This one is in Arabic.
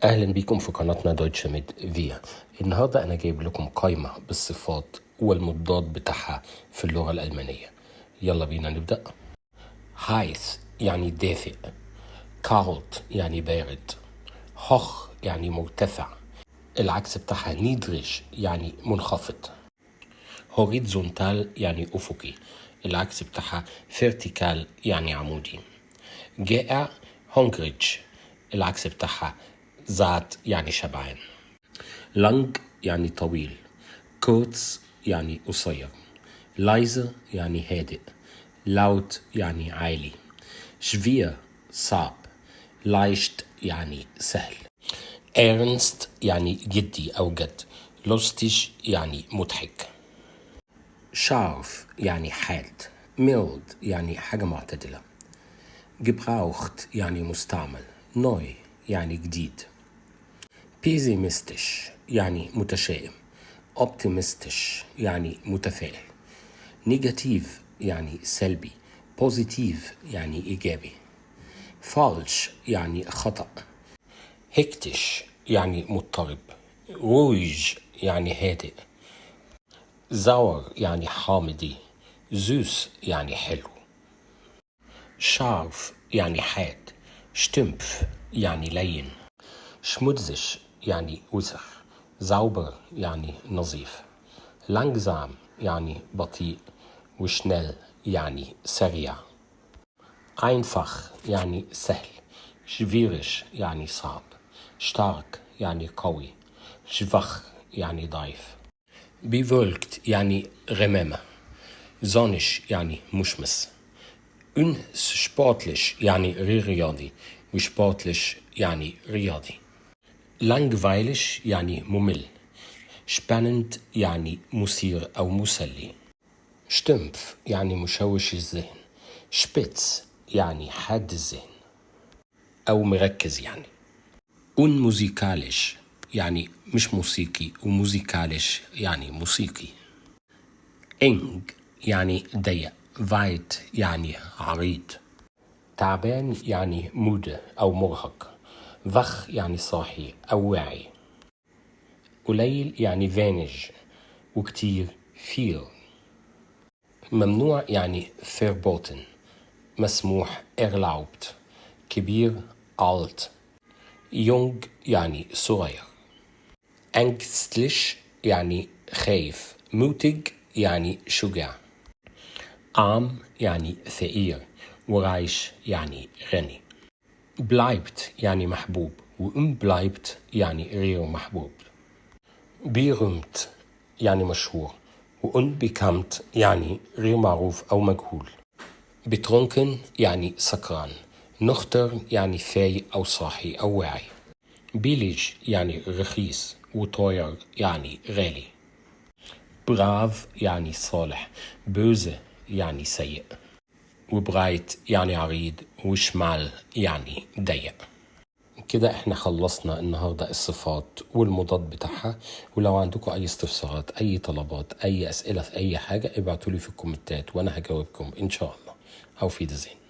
أهلا بكم في قناتنا دويتش ميد فيا. النهاردة أنا جايب لكم قائمة بالصفات والمضاد بتاعها في اللغة الألمانية. يلا بينا نبدأ. هايس يعني دافئ، كالت يعني بارد، هوخ يعني مرتفع، العكس بتاعها نيدريج يعني منخفض، هوريزونتال يعني أفقي، العكس بتاعها فيرتيكال يعني عمودي، جائع هونجريج، العكس بتاعها ذات يعني شبعان، لانج يعني طويل، كورتس يعني قصير، لايزه يعني هادئ، لاوت يعني عالي، شفير صعب، لايشت يعني سهل، ايرنست يعني جدي أو جد، لوستيش يعني مضحك، شارف يعني حاد، ميلد يعني حاجة معتدلة، جبراوخت يعني مستعمل، نوي يعني جديد، بيزيمستش يعني متشائم، اوبتيمستش يعني متفائل، نيجاتيف يعني سلبي، بوزيتيف يعني إيجابي، فالش يعني خطأ، هكتش يعني مضطرب، رويج يعني هادئ، زاور يعني حامضي، زوس يعني حلو، شارف يعني حاد، شتمف يعني لين، شمودزش يعني وسخ، زاوبر يعني نظيف، لانجزام يعني بطيء، وشنل يعني سريع، اينفخ يعني سهل، شفيرش يعني صعب، شتارك يعني قوي، شفخ يعني ضعيف، بيفولكت يعني غمامة، زونش يعني مشمس، سبورتلش يعني غير رياضي، وسبورتلش يعني رياضي، لانجفايلش يعني ممل، spannend يعني مثير أو مسلي، شتمف يعني مشوش الذهن، شبيتس يعني حاد الذهن أو مركز يعني، موزيكاليش يعني مش موسيقي، وموزيكاليش يعني موسيقي، إنج يعني ضيق، فايت يعني عريض، تعبان يعني مودة أو مرهق، وخ يعني صاحي أو واعي، قليل يعني فانج، وكتير فيل، ممنوع يعني فيربوتن، مسموح erlaubt، كبير alt، يونج يعني صغير، ängstlich يعني خايف، mutig يعني شجاع، arm يعني فقير، ورايش يعني غني، bleibt يعني محبوب، bleibt يعني غير محبوب، berühmt يعني مشهور، unbekannt يعني غير معروف أو مجهول، betrunken يعني سكران، نختر يعني فايق أو صاحي أو واعي، billig يعني رخيص، وتوير يعني غالي، براف يعني صالح، بوزة يعني سيء، وبرايت يعني عريض، وشمال يعني ضيق. كده احنا خلصنا النهاردة الصفات والمضاد بتاعها. ولو عندكم اي استفسارات، اي طلبات، اي اسئلة في اي حاجة، ابعتولي في الكومنتات وانا هجاوبكم ان شاء الله. auf Wiedersehen.